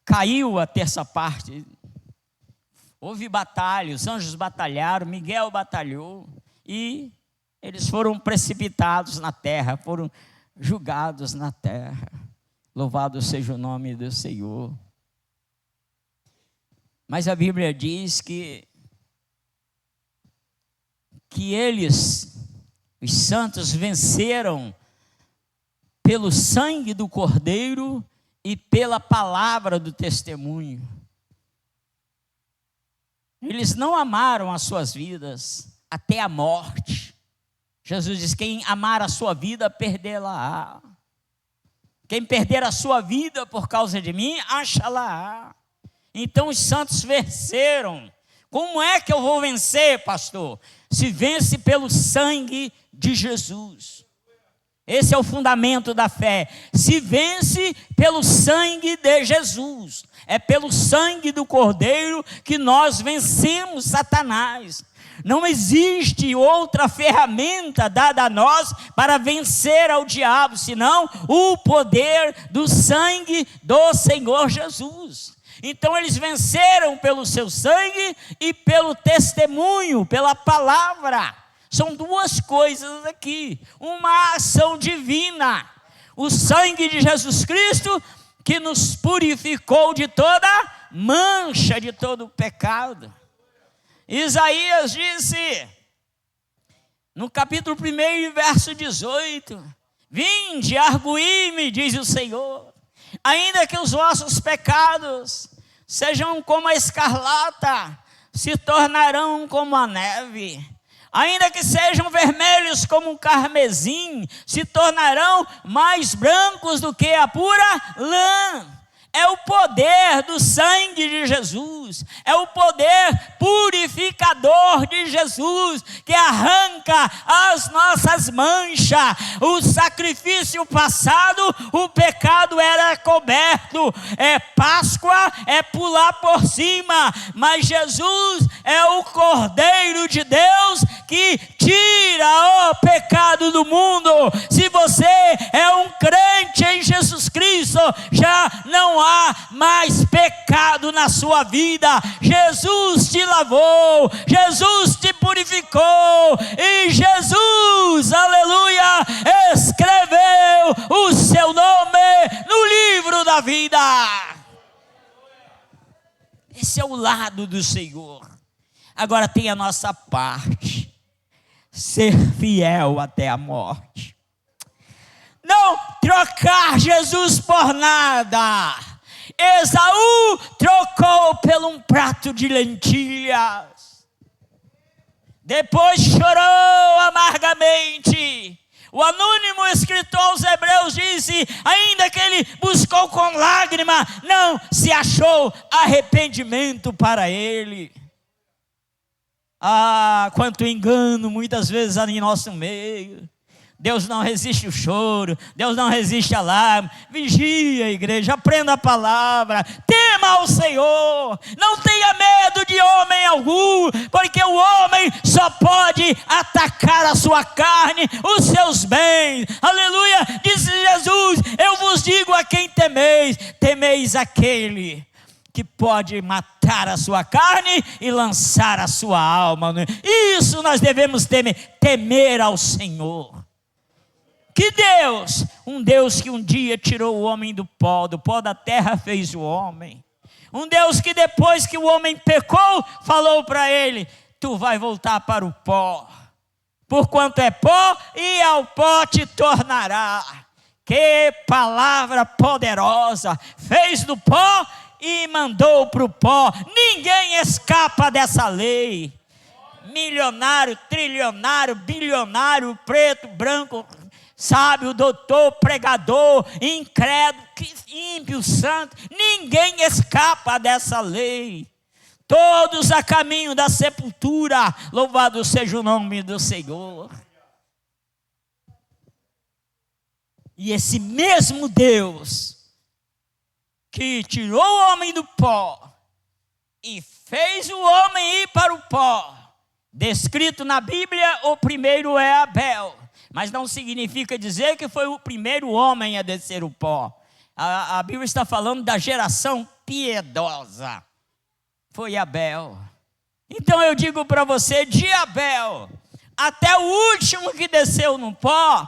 caiu a terça parte, houve batalha, os anjos batalharam, Miguel batalhou, e eles foram precipitados na terra, foram julgados na terra. Louvado seja o nome do Senhor. Mas a Bíblia diz que eles, os santos, venceram pelo sangue do Cordeiro e pela palavra do testemunho. Eles não amaram as suas vidas até a morte. Jesus diz: quem amar a sua vida, perdê-la-á. Quem perder a sua vida por causa de mim, acha-la-á. Então os santos venceram. Como é que eu vou vencer, pastor? Se vence pelo sangue de Jesus. Esse é o fundamento da fé. Se vence pelo sangue de Jesus. É pelo sangue do Cordeiro que nós vencemos Satanás. Não existe outra ferramenta dada a nós para vencer ao diabo, senão o poder do sangue do Senhor Jesus. Então eles venceram pelo seu sangue e pelo testemunho, pela palavra. São duas coisas aqui, uma ação divina, o sangue de Jesus Cristo que nos purificou de toda mancha, de todo pecado. Isaías disse, no capítulo 1, verso 18, vinde, arguí-me, diz o Senhor, ainda que os vossos pecados sejam como a escarlata, se tornarão como a neve. Ainda que sejam vermelhos como um carmesim, se tornarão mais brancos do que a pura lã. É o poder do sangue de Jesus, é o poder purificador de Jesus, que arranca as nossas manchas. O sacrifício passado, o pecado era coberto, Páscoa é pular por cima, mas Jesus é o Cordeiro de Deus que tira o pecado do mundo. Se você é um crente em Jesus Cristo, já não há mais pecado na sua vida. Jesus te lavou, Jesus te purificou e Jesus, aleluia, escreveu o seu nome no livro da vida. Esse é o lado do Senhor. Agora tem a nossa parte: ser fiel até a morte. Não trocar Jesus por nada. Esaú trocou por um prato de lentilhas. Depois chorou amargamente. O anônimo escritor aos Hebreus disse: ainda que ele buscou com lágrima, não se achou arrependimento para ele. Ah, quanto engano muitas vezes em nosso meio. Deus não resiste o choro, Deus não resiste a lágrima. Vigia, igreja, aprenda a palavra, tema ao Senhor, não tenha medo de homem algum, porque o homem só pode atacar a sua carne, os seus bens. Aleluia, disse Jesus: eu vos digo a quem temeis, temeis aquele que pode matar a sua carne e lançar a sua alma. Isso nós devemos temer ao Senhor. Que Deus, um Deus que um dia tirou o homem do pó da terra fez o homem. Um Deus que depois que o homem pecou, falou para ele: tu vai voltar para o pó, porquanto é pó e ao pó te tornará. Que palavra poderosa! Fez do pó e mandou para o pó. Ninguém escapa dessa lei. Milionário, trilionário, bilionário, preto, branco, sábio, doutor, pregador, incrédulo, ímpio, santo, ninguém escapa dessa lei. Todos a caminho da sepultura. Louvado seja o nome do Senhor. E esse mesmo Deus que tirou o homem do pó e fez o homem ir para o pó, descrito na Bíblia, o primeiro é Abel. Mas não significa dizer que foi o primeiro homem a descer o pó. A Bíblia está falando da geração piedosa. Foi Abel. Então eu digo para você, de Abel até o último que desceu no pó,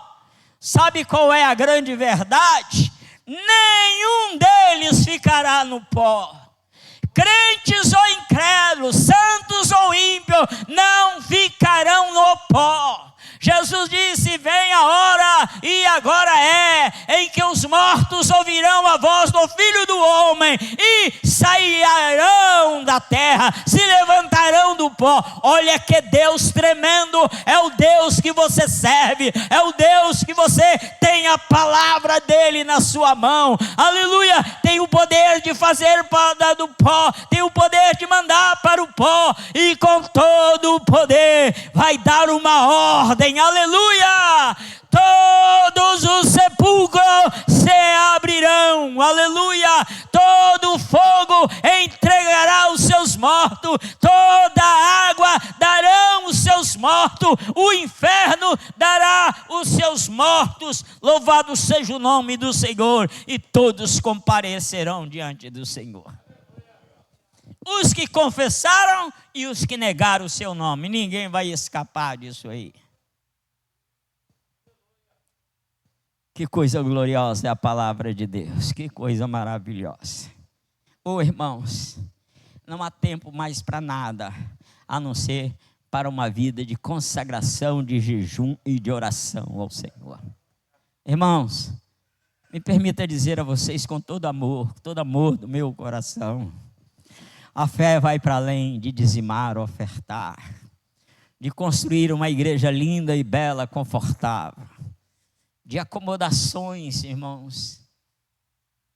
sabe qual é a grande verdade? Nenhum deles ficará no pó. Crentes ou incrédulos, santos ou ímpios, não ficarão no pó. Jesus disse: vem a hora, e agora é, em que os mortos ouvirão a voz do Filho do Homem, e sairão da terra, se levantarão do pó. Olha que Deus tremendo, é o Deus que você serve, é o Deus que você tem a palavra dele na sua mão. Aleluia, tem o poder de fazer para do pó, tem o poder de mandar para o pó, e com todo o poder vai dar uma ordem. Aleluia, todos os sepulcros se abrirão. Aleluia, todo o fogo entregará os seus mortos, toda a água darão os seus mortos, o inferno dará os seus mortos. Louvado seja o nome do Senhor, e todos comparecerão diante do Senhor. Os que confessaram e os que negaram o seu nome, ninguém vai escapar disso aí. Que coisa gloriosa é a palavra de Deus, que coisa maravilhosa. Oh, irmãos, não há tempo mais para nada, a não ser para uma vida de consagração, de jejum e de oração ao Senhor. Irmãos, me permita dizer a vocês com todo amor do meu coração, a fé vai para além de dizimar, ofertar, de construir uma igreja linda e bela, confortável, de acomodações, irmãos,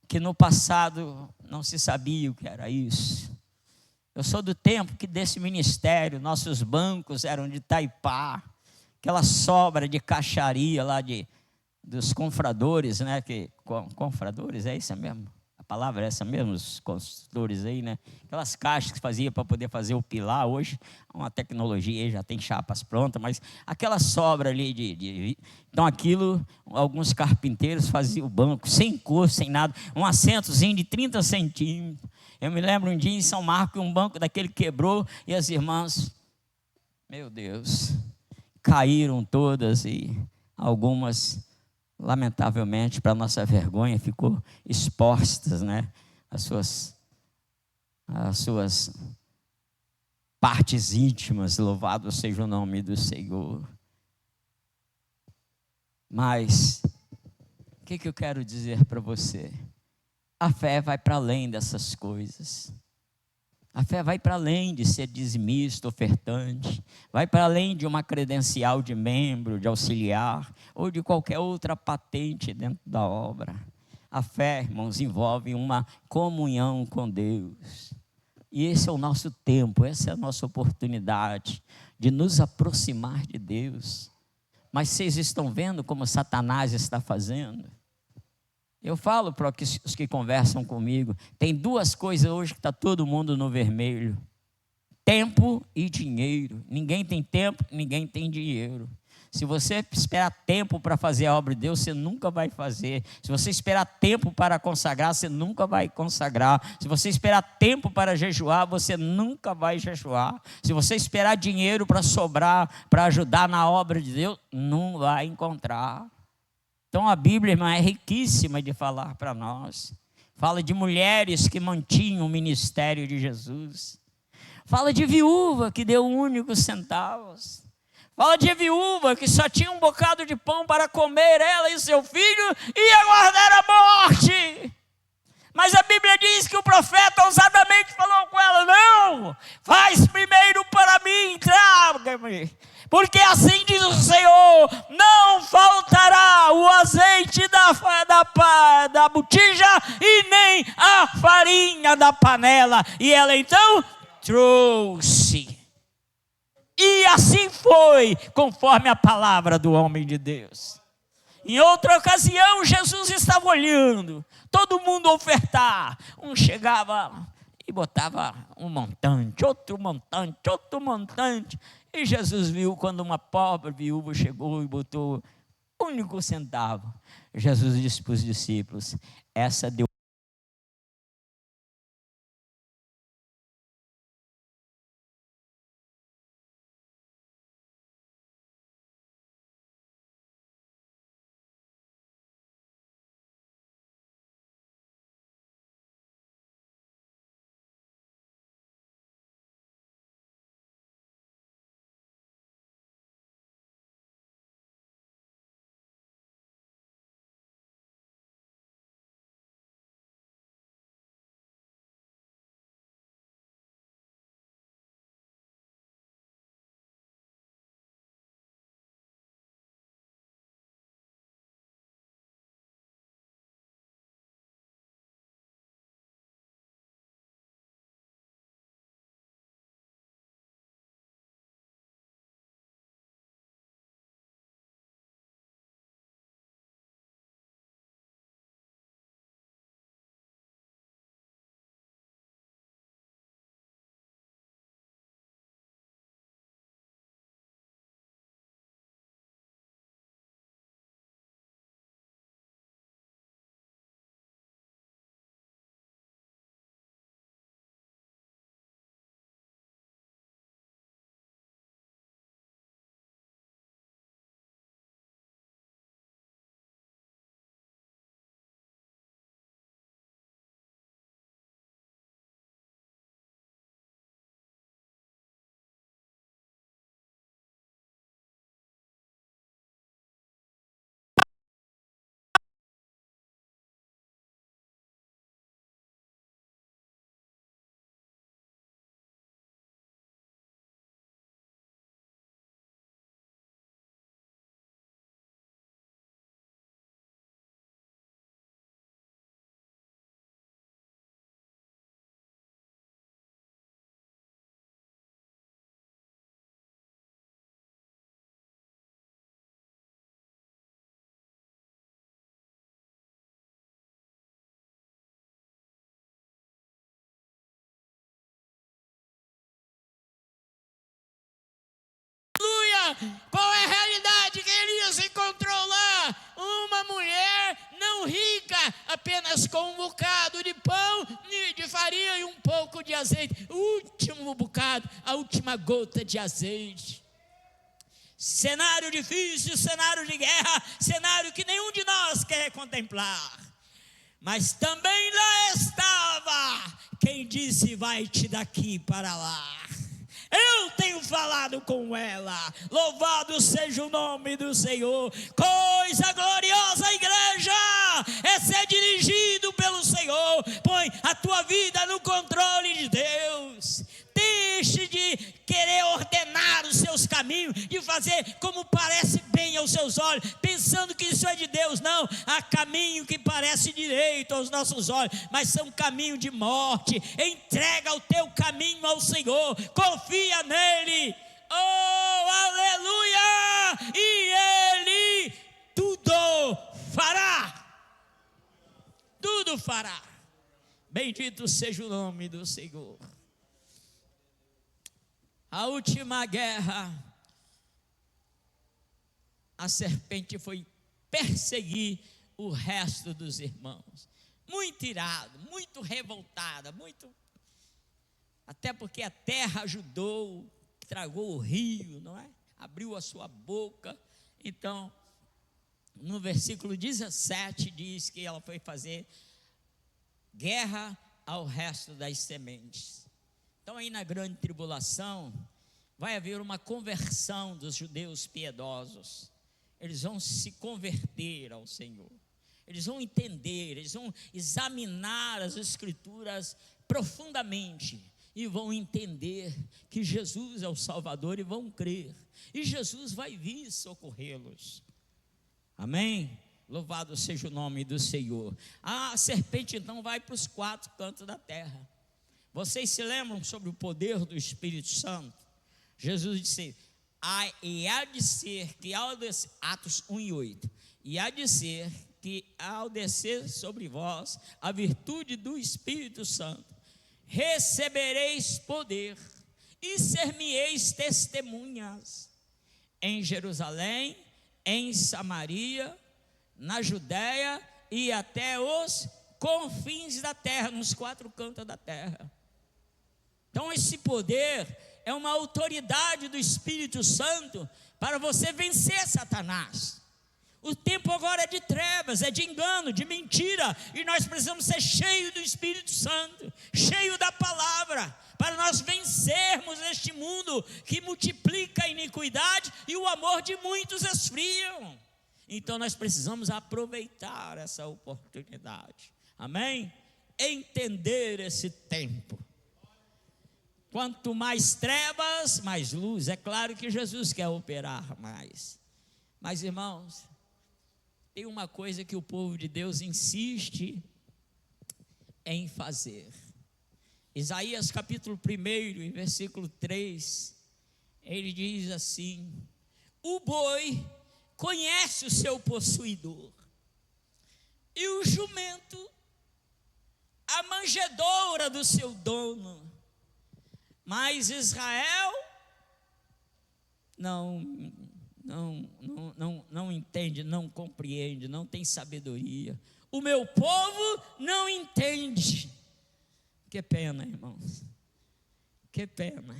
que no passado não se sabia o que era isso. Eu sou do tempo que desse ministério, nossos bancos eram de taipá, aquela sobra de caixaria lá dos confradores, né? Confradores, é isso mesmo? A palavra é essa mesmo, os construtores aí, né? Aquelas caixas que fazia para poder fazer o pilar, hoje uma tecnologia, já tem chapas prontas, mas aquela sobra ali Então aquilo, alguns carpinteiros faziam o banco, sem cor, sem nada, um assentozinho de 30 centímetros. Eu me lembro um dia em São Marcos, um banco daquele quebrou e as irmãs, meu Deus, caíram todas e algumas, lamentavelmente, para nossa vergonha, ficou expostas, né? As suas partes íntimas, louvado seja o nome do Senhor. Mas, o que eu quero dizer para você? A fé vai para além dessas coisas. A fé vai para além de ser dizimista, ofertante, vai para além de uma credencial de membro, de auxiliar, ou de qualquer outra patente dentro da obra. A fé, irmãos, envolve uma comunhão com Deus. E esse é o nosso tempo, essa é a nossa oportunidade de nos aproximar de Deus. Mas vocês estão vendo como Satanás está fazendo? Eu falo para os que conversam comigo, tem duas coisas hoje que está todo mundo no vermelho: tempo e dinheiro. Ninguém tem tempo, ninguém tem dinheiro. Se você esperar tempo para fazer a obra de Deus, você nunca vai fazer. Se você esperar tempo para consagrar, você nunca vai consagrar. Se você esperar tempo para jejuar, você nunca vai jejuar. Se você esperar dinheiro para sobrar, para ajudar na obra de Deus, não vai encontrar. Então a Bíblia, irmã, é riquíssima de falar para nós. Fala de mulheres que mantinham o ministério de Jesus. Fala de viúva que deu únicos centavos. Fala de viúva que só tinha um bocado de pão para comer, ela e seu filho, e aguardar a morte. Mas a Bíblia diz que o profeta ousadamente falou com ela: não, faz primeiro para mim, traga-me. Porque assim diz o Senhor: não faltará o azeite da botija e nem a farinha da panela. E ela então trouxe. E assim foi, conforme a palavra do homem de Deus. Em outra ocasião, Jesus estava olhando todo mundo ofertar. Um chegava e botava um montante, outro montante, outro montante. E Jesus viu quando uma pobre viúva chegou e botou um único centavo. Jesus disse para os discípulos: essa deu Qual é a realidade que Elias encontrou lá? Uma mulher não rica, apenas com um bocado de pão, de farinha e um pouco de azeite. O último bocado, a última gota de azeite. Cenário difícil, cenário de guerra, cenário que nenhum de nós quer contemplar. Mas também lá estava quem disse: vai-te daqui para lá. Eu tenho falado com ela. Louvado seja o nome do Senhor. Coisa gloriosa, igreja, é ser dirigido pelo Senhor. Põe a tua vida no controle de Deus. Deixe de querer ordenar os seus caminhos, de fazer como parece bem aos seus olhos, pensando que isso é de Deus. Não, há caminho que parece direito aos nossos olhos, mas são caminho de morte. Entrega o teu caminho ao Senhor, confia nele. Oh, aleluia! E Ele tudo fará. Tudo fará. Bendito seja o nome do Senhor. A última guerra, a serpente foi perseguir o resto dos irmãos. Muito irado, muito revoltada, até porque a terra ajudou, tragou o rio, não é? Abriu a sua boca. Então, no versículo 17 diz que ela foi fazer guerra ao resto das sementes. Então aí na grande tribulação vai haver uma conversão dos judeus piedosos. Eles vão se converter ao Senhor. Eles vão entender, eles vão examinar as Escrituras profundamente e vão entender que Jesus é o Salvador e vão crer. E Jesus vai vir socorrê-los. Amém? Louvado seja o nome do Senhor. A serpente então vai para os 4 cantos da terra. Vocês se lembram sobre o poder do Espírito Santo? Jesus disse: e há de ser que ao descer, Atos 1:8, e há de ser que ao descer sobre vós a virtude do Espírito Santo, recebereis poder e ser-me-eis testemunhas em Jerusalém, em Samaria, na Judéia e até os confins da terra, nos 4 cantos da terra. Então esse poder é uma autoridade do Espírito Santo para você vencer Satanás. O tempo agora é de trevas, é de engano, de mentira, e nós precisamos ser cheios do Espírito Santo, cheio da palavra, para nós vencermos este mundo que multiplica a iniquidade e o amor de muitos esfriam. Então nós precisamos aproveitar essa oportunidade, amém? Entender esse tempo. Quanto mais trevas, mais luz. É claro que Jesus quer operar mais. Mas, irmãos, tem uma coisa que o povo de Deus insiste em fazer. Isaías capítulo 1, versículo 3, ele diz assim: o boi conhece o seu possuidor, e o jumento a manjedoura do seu dono. Mas Israel não entende, não compreende, não tem sabedoria. O meu povo não entende. Que pena, irmãos. Que pena.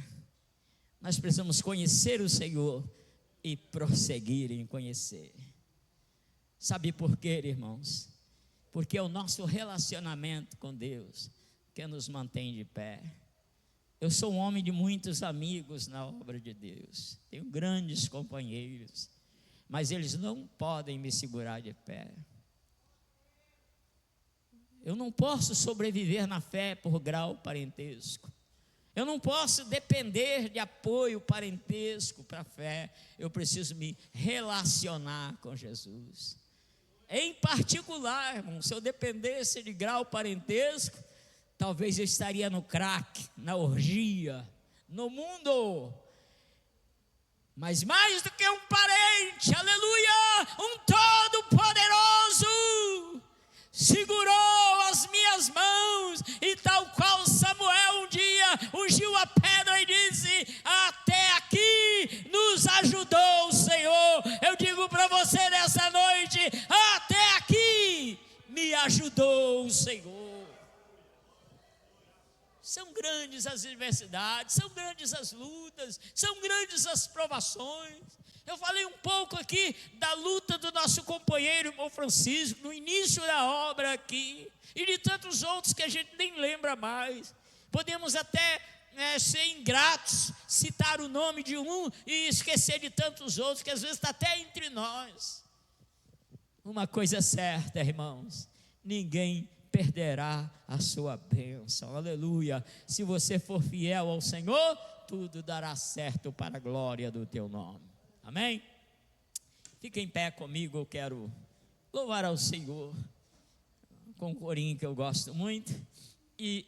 Nós precisamos conhecer o Senhor e prosseguir em conhecer. Sabe por quê, irmãos? Porque é o nosso relacionamento com Deus que nos mantém de pé. Eu sou um homem de muitos amigos na obra de Deus, tenho grandes companheiros, mas eles não podem me segurar de pé. Eu não posso sobreviver na fé por grau parentesco. Eu não posso depender de apoio parentesco para a fé. Eu preciso me relacionar com Jesus. Em particular, irmão, se eu dependesse de grau parentesco, talvez eu estaria no crack, na orgia, no mundo. Mas mais do que um parente, aleluia, um todo-poderoso segurou as minhas mãos, e tal qual Samuel um dia ungiu a pedra e disse: até aqui nos ajudou são grandes as adversidades, são grandes as lutas, são grandes as provações. Eu falei um pouco aqui da luta do nosso companheiro, irmão Francisco, no início da obra aqui, e de tantos outros que a gente nem lembra mais. Podemos até ser ingratos, citar o nome de um e esquecer de tantos outros, que às vezes está até entre nós. Uma coisa é certa, irmãos, ninguém perderá a sua bênção, aleluia. Se você for fiel ao Senhor, tudo dará certo para a glória do teu nome, amém? Fica em pé comigo, eu quero louvar ao Senhor, com um corinho que eu gosto muito, e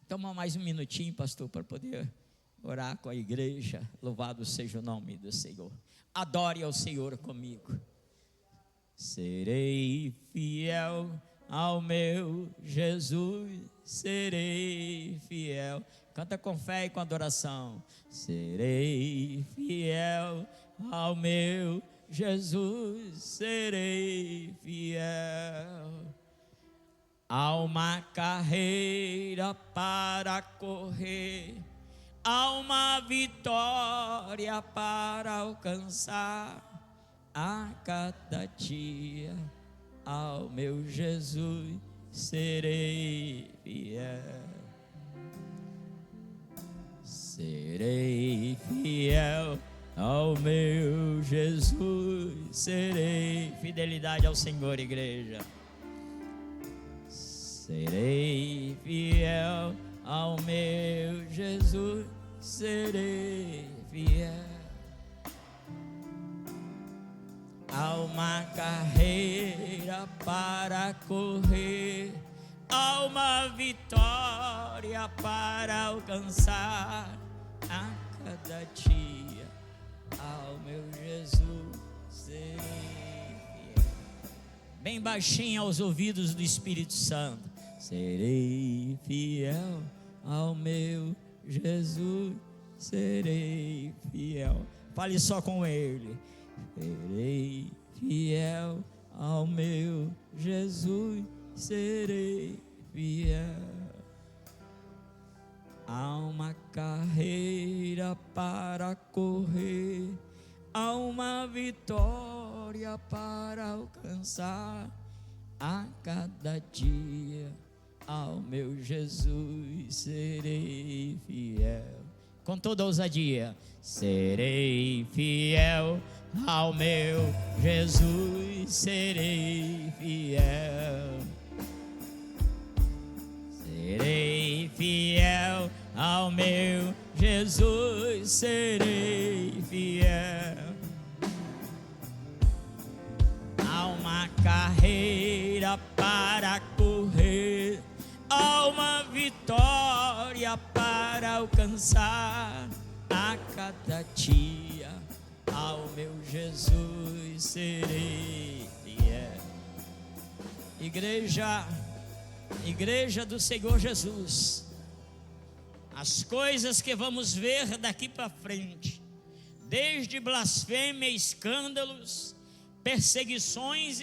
toma mais um minutinho, pastor, para poder orar com a igreja. Louvado seja o nome do Senhor. Adore ao Senhor comigo. Serei fiel ao meu Jesus, serei fiel. Canta com fé e com adoração. Serei fiel ao meu Jesus, serei fiel. Há uma carreira para correr, há uma vitória para alcançar. A cada dia ao meu Jesus serei fiel. Serei fiel ao meu Jesus, serei. Fidelidade ao Senhor, igreja. Serei fiel ao meu Jesus, serei fiel. Há uma carreira para correr, há uma vitória para alcançar. A cada dia ao meu Jesus serei fiel. Bem baixinho aos ouvidos do Espírito Santo. Serei fiel ao meu Jesus, serei fiel. Fale só com ele. Serei fiel ao meu Jesus, serei fiel. Há uma carreira para correr, há uma vitória para alcançar. A cada dia ao meu Jesus serei fiel. Com toda ousadia. Serei fiel ao meu Jesus, serei fiel. Serei fiel ao meu Jesus, serei fiel. Há uma carreira para correr, há uma vitória para alcançar. A cada dia ao meu Jesus serei fiel. Igreja do Senhor Jesus, as coisas que vamos ver daqui para frente, desde blasfêmia, escândalos, perseguições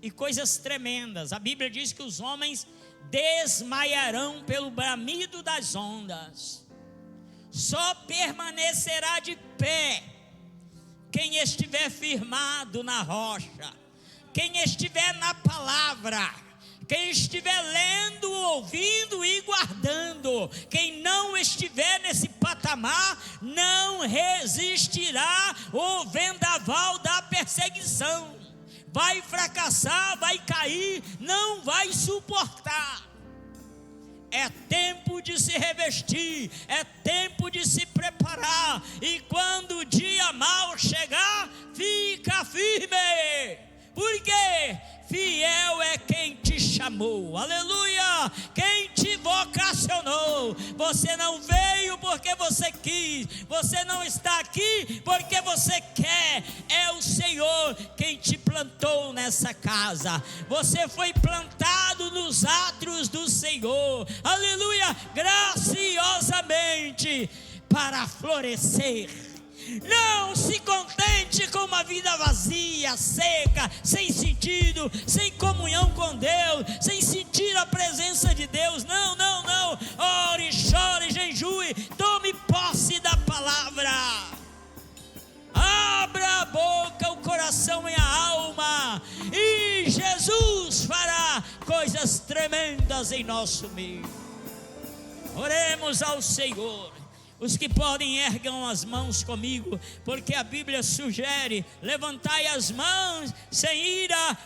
e coisas tremendas. A Bíblia diz que os homens desmaiarão pelo bramido das ondas. Só permanecerá de pé quem estiver firmado na rocha, quem estiver na palavra, quem estiver lendo, ouvindo e guardando. Quem não estiver nesse patamar não resistirá ao vendaval da perseguição. Vai fracassar, vai cair, não vai suportar. É tempo de se revestir, é tempo de se preparar, e quando o dia mau chegar, fica firme, porque fiel é quem te chamou, aleluia, quem te vocacionou. Você não veio porque você quis, você não está aqui porque você quer, é o Senhor quem te plantou nessa casa. Você foi plantado nos átrios do Senhor, aleluia, graciosamente, para florescer. Não se contente com uma vida vazia, seca, sem sentido, sem comunhão com Deus, sem sentir a presença de Deus. Não. Ore, coisas tremendas em nosso meio. Oremos ao Senhor. Os que podem, ergam as mãos comigo, porque a Bíblia sugere: levantai as mãos sem ira